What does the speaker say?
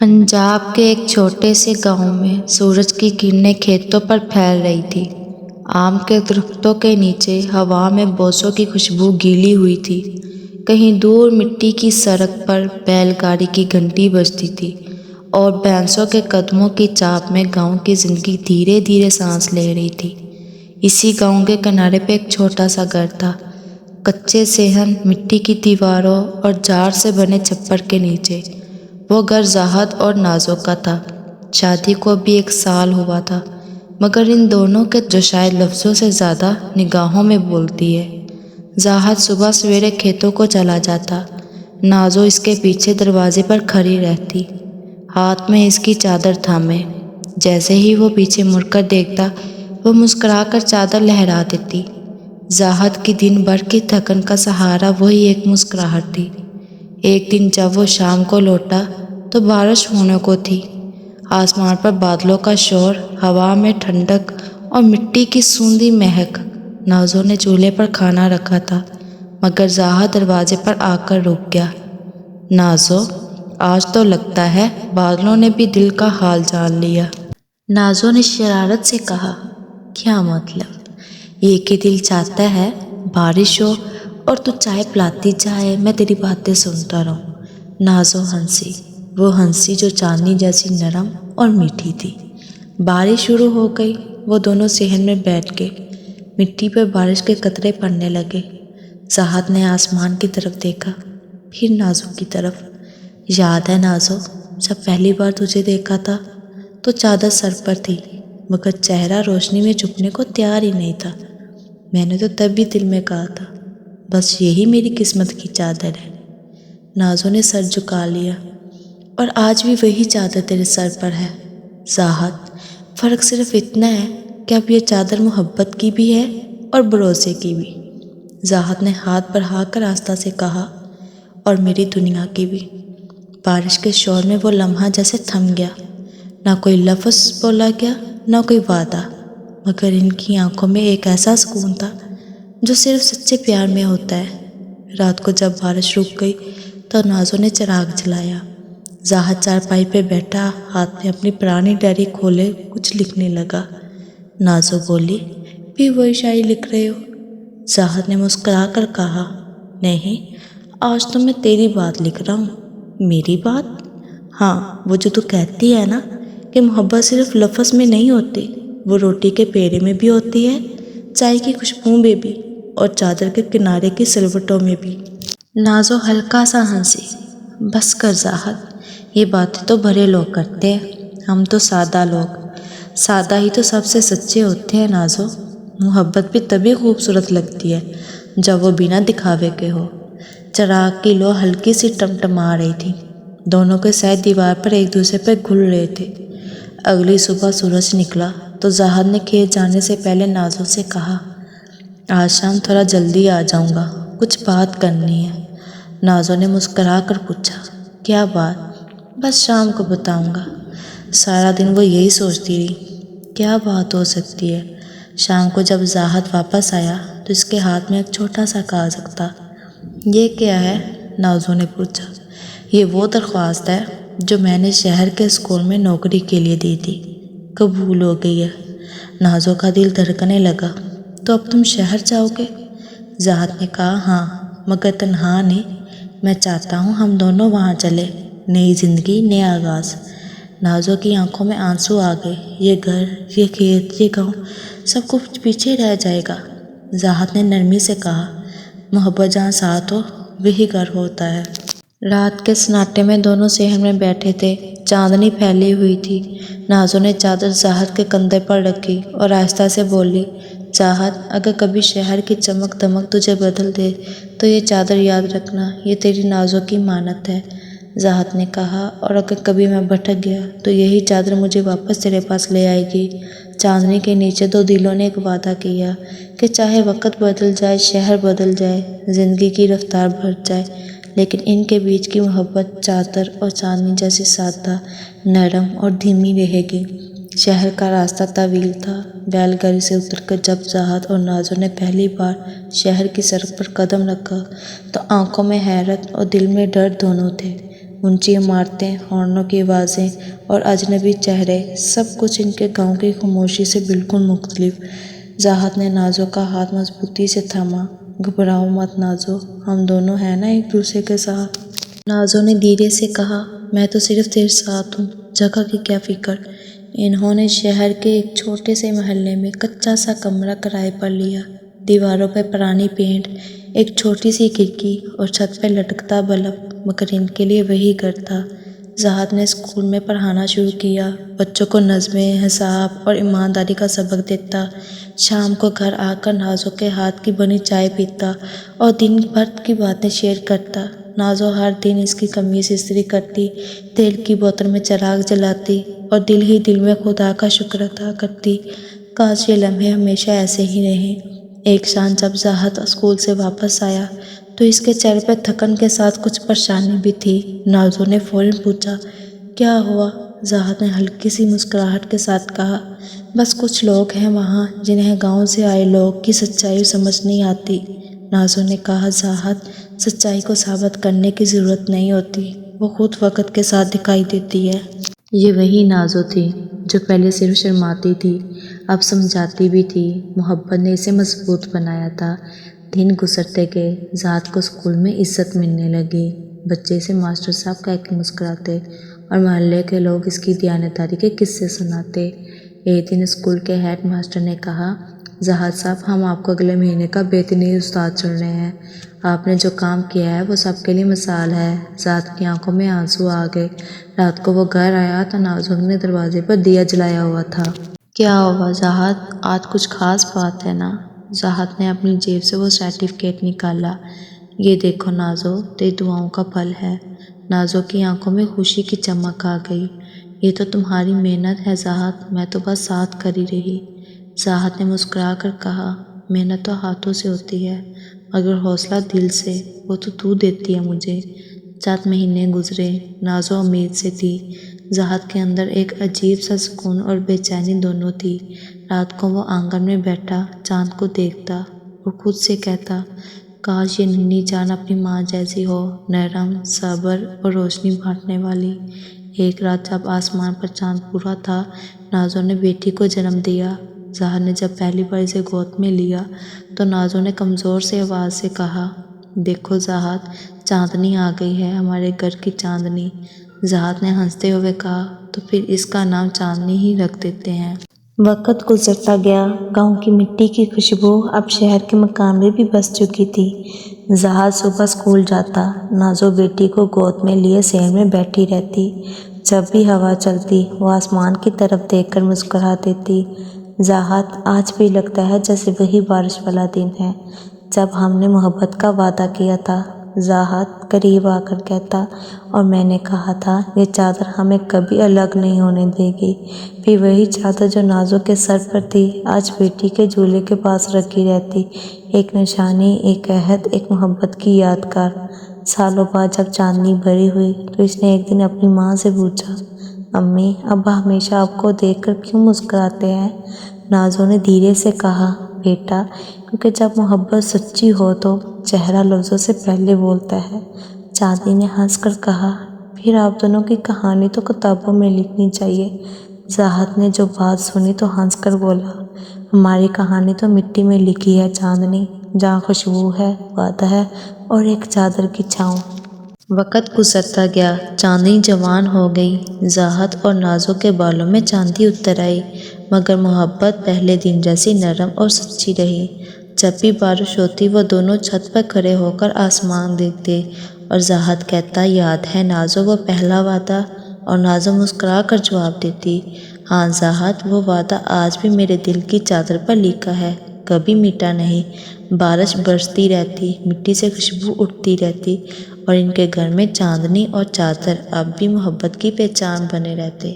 پنجاب کے ایک چھوٹے سے گاؤں میں سورج کی کرنیں کھیتوں پر پھیل رہی تھی۔ آم کے درختوں کے نیچے ہوا میں بوسوں کی خوشبو گیلی ہوئی تھی۔ کہیں دور مٹی کی سڑک پر بیل گاڑی کی گھنٹی بجتی تھی اور بھینسوں کے قدموں کی چاپ میں گاؤں کی زندگی دھیرے دھیرے سانس لے رہی تھی۔ اسی گاؤں کے کنارے پہ ایک چھوٹا سا گھر تھا، کچے صحن، مٹی کی دیواروں اور جار سے بنے چھپر کے نیچے۔ وہ گھر زاہد اور نازو کا تھا۔ شادی کو بھی 1 سال ہوا تھا، مگر ان دونوں کے جو شاید لفظوں سے زیادہ نگاہوں میں بولتی ہے۔ زاہد صبح سویرے کھیتوں کو چلا جاتا، نازو اس کے پیچھے دروازے پر کھڑی رہتی، ہاتھ میں اس کی چادر تھامے۔ جیسے ہی وہ پیچھے مڑ کر دیکھتا، وہ مسکرا کر چادر لہرا دیتی۔ زاہد کی دن بھر کی تھکن کا سہارا وہی ایک مسکراہٹ تھی۔ ایک دن جب وہ شام کو لوٹا تو بارش ہونے کو تھی۔ آسمان پر بادلوں کا شور، ہوا میں ٹھنڈک اور مٹی کی سوندھی مہک۔ نازو نے چولہے پر کھانا رکھا تھا، مگر زاہد دروازے پر آ کر رک گیا۔ نازو، آج تو لگتا ہے بادلوں نے بھی دل کا حال جان لیا۔ نازو نے شرارت سے کہا، کیا مطلب؟ یہ کہ دل چاہتا ہے بارش ہو اور تو چائے پلاتی جائے، میں تیری باتیں سنتا رہوں۔ نازو ہنسی، وہ ہنسی جو چاندنی جیسی نرم اور میٹھی تھی۔ بارش شروع ہو گئی۔ وہ دونوں صحن میں بیٹھ گئے۔ مٹی پر بارش کے قطرے پڑنے لگے۔ زاہد نے آسمان کی طرف دیکھا، پھر نازو کی طرف۔ یاد ہے نازو، جب پہلی بار تجھے دیکھا تھا تو چادر سر پر تھی، مگر چہرہ روشنی میں چھپنے کو تیار ہی نہیں تھا۔ میں نے تو تب بھی دل میں کہا تھا، بس یہی میری قسمت کی چادر ہے۔ نازو نے سر جھکا لیا، اور آج بھی وہی چادر تیرے سر پر ہے۔ زاہد، فرق صرف اتنا ہے کہ اب یہ چادر محبت کی بھی ہے اور بھروسے کی بھی۔ زاہد نے ہاتھ بڑھا کر آہستہ سے کہا، اور میری دنیا کی بھی۔ بارش کے شور میں وہ لمحہ جیسے تھم گیا۔ نہ کوئی لفظ بولا گیا، نہ کوئی وعدہ، مگر ان کی آنکھوں میں ایک ایسا سکون تھا جو صرف سچے پیار میں ہوتا ہے۔ رات کو جب بارش رک گئی تو نازو نے چراغ جلایا۔ زاہد چارپائی پہ بیٹھا، ہاتھ میں اپنی پرانی ڈائری کھولے کچھ لکھنے لگا۔ نازو بولی، بھی وہی شاعری لکھ رہے ہو؟ زاہد نے مسکرا کر کہا، نہیں، آج تو میں تیری بات لکھ رہا ہوں۔ میری بات؟ ہاں، وہ جو تو کہتی ہے نا کہ محبت صرف لفظ میں نہیں ہوتی، وہ روٹی کے پیڑے میں بھی ہوتی ہے، چائے کی خوشبو میں بھی، اور چادر کے کنارے کی سلوٹوں میں بھی۔ نازو ہلکا سا ہنسی، بس کر زاہد، یہ باتیں تو بڑے لوگ کرتے ہیں، ہم تو سادہ لوگ۔ سادہ ہی تو سب سے سچے ہوتے ہیں نازو۔ محبت بھی تبھی خوبصورت لگتی ہے جب وہ بنا دکھاوے کے ہو۔ چراغ کی لو ہلکی سی ٹمٹما رہی تھی۔ دونوں کے سائے دیوار پر ایک دوسرے پہ گھل رہے تھے۔ اگلی صبح سورج نکلا تو زاہد نے کھیت جانے سے پہلے نازو سے کہا، آج شام تھوڑا جلدی آ جاؤں گا، کچھ بات کرنی ہے۔ نازو نے مسکرا کر پوچھا، کیا بات؟ بس شام کو بتاؤں گا۔ سارا دن وہ یہی سوچتی رہی، کیا بات ہو سکتی ہے۔ شام کو جب زاہد واپس آیا تو اس کے ہاتھ میں ایک چھوٹا سا کاغذ تھا۔ یہ کیا ہے؟ نازو نے پوچھا۔ یہ وہ درخواست ہے جو میں نے شہر کے اسکول میں نوکری کے لیے دی تھی، قبول ہو گئی ہے۔ نازو کا دل دھڑکنے لگا، تو اب تم شہر جاؤ گے؟ زاہد نے کہا، ہاں، مگر تنہا نہیں، میں چاہتا ہوں ہم دونوں وہاں چلیں، نئی زندگی، نیا آغاز۔ نازو کی آنکھوں میں آنسو آ گئے۔ یہ گھر، یہ کھیت، یہ گاؤں، سب کچھ پیچھے رہ جائے گا۔ زاہد نے نرمی سے کہا، محبت جہاں ساتھ ہو وہی گھر ہوتا ہے۔ رات کے سناٹے میں دونوں صحن میں بیٹھے تھے، چاندنی پھیلی ہوئی تھی۔ نازو نے چادر زاہد کے کندھے پر رکھی اور آہستہ سے بولی، زاہد، اگر کبھی شہر کی چمک دمک تجھے بدل دے تو یہ چادر یاد رکھنا، یہ تیری نازو کی امانت ہے۔ زاہد نے کہا، اور اگر کبھی میں بھٹک گیا تو یہی چادر مجھے واپس تیرے پاس لے آئے گی۔ چاندنی کے نیچے 2 دلوں نے ایک وعدہ کیا کہ چاہے وقت بدل جائے، شہر بدل جائے، زندگی کی رفتار بڑھ جائے، لیکن ان کے بیچ کی محبت چادر اور چاندنی جیسی سادہ، نرم اور دھیمی رہے گی۔ شہر کا راستہ طویل تھا۔ بیل گاڑی سے اتر کر جب زاہد اور نازو نے پہلی بار شہر کی سڑک پر قدم رکھا تو آنکھوں میں حیرت اور دل میں ڈر دونوں تھے۔ اونچی عمارتیں، ہارنوں کی آوازیں اور اجنبی چہرے، سب کچھ ان کے گاؤں کی خاموشی سے بالکل مختلف۔ زاہد نے نازو کا ہاتھ مضبوطی سے تھاما۔ گھبراؤ مت نازو، ہم دونوں ہیں نا ایک دوسرے کے ساتھ۔ نازو نے دھیرے سے کہا، میں تو صرف تیرے ساتھ ہوں، جگہ کی کیا فکر۔ انہوں نے شہر کے ایک چھوٹے سے محلے میں کچا سا کمرہ کرائے پر لیا۔ دیواروں پہ پرانی پینٹ، ایک چھوٹی سی کھڑکی اور چھت پہ لٹکتا بلب، مگر ان کے لیے وہی گھر تھا۔ زاہد نے اسکول میں پڑھانا شروع کیا، بچوں کو نظمیں، حساب اور ایمانداری کا سبق دیتا۔ شام کو گھر آ کر نازو کے ہاتھ کی بنی چائے پیتا اور دن بھر کی باتیں شیئر کرتا۔ نازو ہر دن اس کی قمیص استری کرتی، تیل کی بوتل میں چراغ جلاتی اور دل ہی دل میں خدا کا شکر ادا کرتی، کاش یہ لمحے ہمیشہ ایسے ہی رہیں۔ ایک شام جب زاہد اسکول سے واپس آیا تو اس کے چہرے پہ تھکن کے ساتھ کچھ پریشانی بھی تھی۔ نازو نے فوراً پوچھا، کیا ہوا؟ زاہد نے ہلکی سی مسکراہٹ کے ساتھ کہا، بس کچھ لوگ ہیں وہاں جنہیں گاؤں سے آئے لوگ کی سچائی سمجھ نہیں آتی۔ نازو نے کہا، زاہد، سچائی کو ثابت کرنے کی ضرورت نہیں ہوتی، وہ خود وقت کے ساتھ دکھائی دیتی ہے۔ یہ وہی نازو تھی جو پہلے صرف شرماتی تھی، اب سمجھاتی بھی تھی۔ محبت نے اسے مضبوط بنایا تھا۔ دن گزرتے گئے، زاہد کو اسکول میں عزت ملنے لگی۔ بچے اسے ماسٹر صاحب کہہ کے مسکراتے اور محلے کے لوگ اس کی دیانتداری کے قصے سناتے۔ ایک دن اسکول کے ہیڈ ماسٹر نے کہا، زاہد صاحب، ہم آپ کو اگلے مہینے کا بہترین استاد چن رہے ہیں۔ آپ نے جو کام کیا ہے وہ سب کے لیے مثال ہے۔ زاہد کی آنکھوں میں آنسو آ گئے۔ رات کو وہ گھر آیا تو نازو نے دروازے پر دیا جلایا ہوا تھا۔ کیا ہوا زاہد، آج کچھ خاص بات ہے نا؟ زاہد نے اپنی جیب سے وہ سرٹیفکیٹ نکالا۔ یہ دیکھو نازو، تیری دعاؤں کا پھل ہے۔ نازو کی آنکھوں میں خوشی کی چمک آ گئی۔ یہ تو تمہاری محنت ہے زاہد، میں تو بس ساتھ کر ہی رہی۔ زاہد نے مسکرا کر کہا، محنت تو ہاتھوں سے ہوتی ہے مگر حوصلہ دل سے، وہ تو تو دیتی ہے مجھے۔ چند مہینے گزرے، نازو امید سے تھی۔ زاہد کے اندر ایک عجیب سا سکون اور بے چینی دونوں تھی۔ رات کو وہ آنگن میں بیٹھا چاند کو دیکھتا اور خود سے کہتا، کاش یہ ننھی جان اپنی ماں جیسی ہو، نرم، صبر اور روشنی بانٹنے والی۔ ایک رات جب آسمان پر چاند پورا تھا، نازو نے بیٹی کو جنم دیا۔ زاہد نے جب پہلی بار اسے گود میں لیا تو نازو نے کمزور سے آواز سے کہا، دیکھو زاہد، چاندنی آ گئی ہے، ہمارے گھر کی چاندنی۔ زاہد نے ہنستے ہوئے کہا، تو پھر اس کا نام چاندنی ہی رکھ دیتے ہیں۔ وقت گزرتا گیا، گاؤں کی مٹی کی خوشبو اب شہر کے مکان میں بھی بس چکی تھی۔ زاہد صبح اسکول جاتا، نازو بیٹی کو گود میں لیے ذہن میں بیٹھی رہتی۔ جب بھی ہوا چلتی وہ آسمان کی طرف دیکھ کر مسکرا دیتی۔ زاہد، آج بھی لگتا ہے جیسے وہی بارش والا دن ہے جب ہم نے محبت کا وعدہ کیا تھا۔ زاہد قریب آ کر کہتا، اور میں نے کہا تھا یہ چادر ہمیں کبھی الگ نہیں ہونے دے گی۔ پھر وہی چادر جو نازو کے سر پر تھی آج بیٹی کے جھولے کے پاس رکھی رہتی، ایک نشانی، ایک عہد، ایک محبت کی یادگار۔ سالوں بعد جب چاندنی بڑی ہوئی تو اس نے ایک دن اپنی ماں سے پوچھا، امی، ابا ہمیشہ آپ کو دیکھ کر کیوں مسکراتے ہیں؟ نازو نے دھیرے سے کہا، بیٹا، کیونکہ جب محبت سچی ہو تو چہرہ لفظوں سے پہلے بولتا ہے۔ چاندنی نے ہنس کر کہا، پھر آپ دونوں کی کہانی تو کتابوں میں لکھنی چاہیے۔ زاہد نے جو بات سنی تو ہنس کر بولا، ہماری کہانی تو مٹی میں لکھی ہے چاندنی، جہاں خوشبو ہے، وعدہ ہے اور ایک چادر کی چھاؤں۔ وقت گزرتا گیا، چاندنی جوان ہو گئی۔ زاہد اور نازو کے بالوں میں چاندی اتر آئی، مگر محبت پہلے دن جیسی نرم اور سچی رہی۔ جب بھی بارش ہوتی وہ دونوں چھت پر کھڑے ہو کر آسمان دیکھتے اور زاہد کہتا، یاد ہے نازو وہ پہلا وعدہ؟ اور نازو مسکرا کر جواب دیتی، ہاں زاہد، وہ وعدہ آج بھی میرے دل کی چادر پر لکھا ہے، کبھی مٹا نہیں۔ بارش برستی رہتی، مٹی سے خوشبو اٹھتی رہتی اور ان کے گھر میں چاندنی اور چادر اب بھی محبت کی پہچان بنے رہتے۔